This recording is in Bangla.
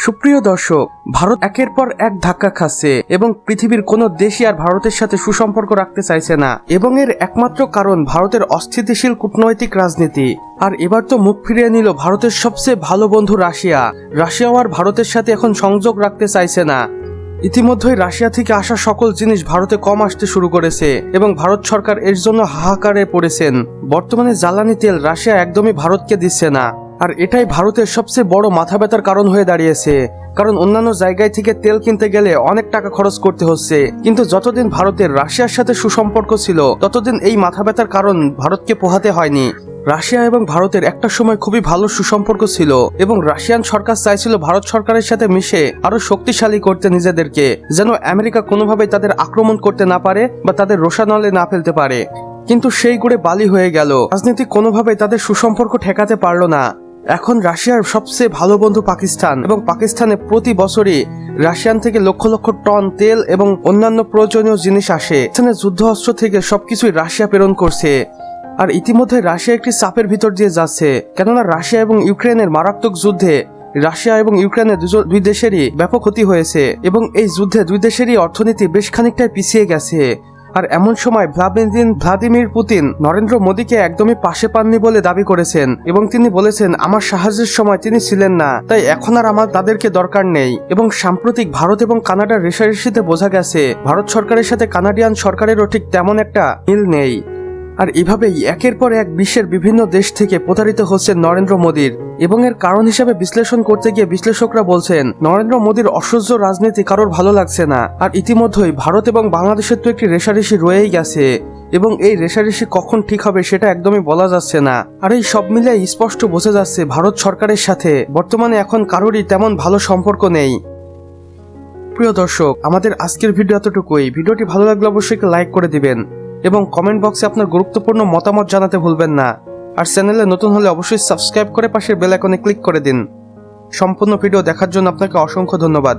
সুপ্রিয় দর্শক, ভারত একের পর এক ধাক্কা খাচ্ছে এবং পৃথিবীর কোনো দেশই আর ভারতের সাথে সুসম্পর্ক রাখতে চাইছে না এবং এর একমাত্র কারণ ভারতের অস্থিতিশীল কূটনৈতিক রাজনীতি। আর এবার তো মুখ ফিরিয়ে নিল ভারতের সবচেয়ে ভালো বন্ধু রাশিয়াও আর ভারতের সাথে এখন সংযোগ রাখতে চাইছে না। ইতিমধ্যেই রাশিয়া থেকে আসা সকল জিনিস ভারতে কম আসতে শুরু করেছে এবং ভারত সরকার এর জন্য হাহাকারে পড়েছেন। বর্তমানে জ্বালানি তেল রাশিয়া একদমই ভারতকে দিচ্ছে না, আর এটাই ভারতের সবচেয়ে বড় মাথা ব্যথার কারণ হয়ে দাঁড়িয়েছে। কারণ অন্যান্য জায়গায় থেকে তেল কিনতে গেলে অনেক টাকা খরচ করতে হচ্ছে, কিন্তু যতদিন ভারতের রাশিয়ার সাথে সুসম্পর্ক ছিল ততদিন এই মাথা ব্যথার কারণ ভারতকে পোহাতে হয়নি। রাশিয়া এবং ভারতের একটা সময় খুবই ভালো সুসম্পর্ক ছিল এবং রাশিয়ান সরকার চাইছিল ভারত সরকারের সাথে মিশে আরো শক্তিশালী করতে নিজেদেরকে, যেন আমেরিকা কোনোভাবেই তাদের আক্রমণ করতে না পারে বা তাদের রোষানলে না ফেলতে পারে। কিন্তু সেই গুড়ে বালি হয়ে গেল, রাজনীতি কোনোভাবেই তাদের সুসম্পর্ক ঠেকাতে পারল না। এখন রাশিয়ার সবচেয়ে ভালো বন্ধু পাকিস্তান, এবং পাকিস্তানে প্রতি বছরই রাশিয়ান থেকে লক্ষ লক্ষ টন তেল এবং অন্যান্য প্রয়োজনীয় জিনিস আসে। এখানে যুদ্ধ অস্ত্র থেকে সবকিছুই রাশিয়া প্রেরণ করছে। আর ইতিমধ্যে রাশিয়া একটি চাপের ভিতর দিয়ে যাচ্ছে, কেননা রাশিয়া এবং ইউক্রেনের মারাত্মক যুদ্ধে রাশিয়া এবং ইউক্রেনের দুই দেশেরই ব্যাপক ক্ষতি হয়েছে এবং এই যুদ্ধে দুই দেশেরই অর্থনীতি বেশ খানিকটাই পিছিয়ে গেছে। আর এমন সময় ভ্লাদিমির পুতিন নরেন্দ্র মোদীকে একদমই পাশে পাননি বলে দাবি করেছেন এবং তিনি বলেছেন আমার সাহায্যের সময় তিনি ছিলেন না, তাই এখন আর আমার তাদেরকে দরকার নেই। এবং সাম্প্রতিক ভারত এবং কানাডার রেষারেষিতে বোঝা গেছে ভারত সরকারের সাথে কানাডিয়ান সরকারেরও ঠিক তেমন একটা মিল নেই। আর এভাবেই একের পর এক বিশ্বের বিভিন্ন দেশ থেকে প্রতারিত হচ্ছে নরেন্দ্র মোদীর, এবং এর কারণ হিসেবে বিশ্লেষণ করতে গিয়ে বিশ্লেষকরা বলছেন নরেন্দ্র মোদীর অসহ্য রাজনীতি কারোর ভালো লাগছে না। আর ইতিমধ্যেই ভারত এবং বাংলাদেশের তো একটি রেষারেষি রয়েই গেছে এবং এই রেষারেষি কখন ঠিক হবে সেটা একদমই বলা যাচ্ছে না। আর এই সব মিলে স্পষ্ট বোঝা যাচ্ছে ভারত সরকারের সাথে বর্তমানে এখন কারোরই তেমন ভালো সম্পর্ক নেই। প্রিয় দর্শক, আমাদের আজকের ভিডিও এতটুকুই। ভিডিওটি ভালো লাগলে অবশ্যই লাইক করে দিবেন এবং কমেন্ট বক্সে আপনার গুরুত্বপূর্ণ মতামত জানাতে ভুলবেন না। আর চ্যানেলে নতুন হলে অবশ্যই সাবস্ক্রাইব করে পাশের বেল আইকনে ক্লিক করে দিন। সম্পূর্ণ ভিডিও দেখার জন্য আপনাকে অসংখ্য ধন্যবাদ।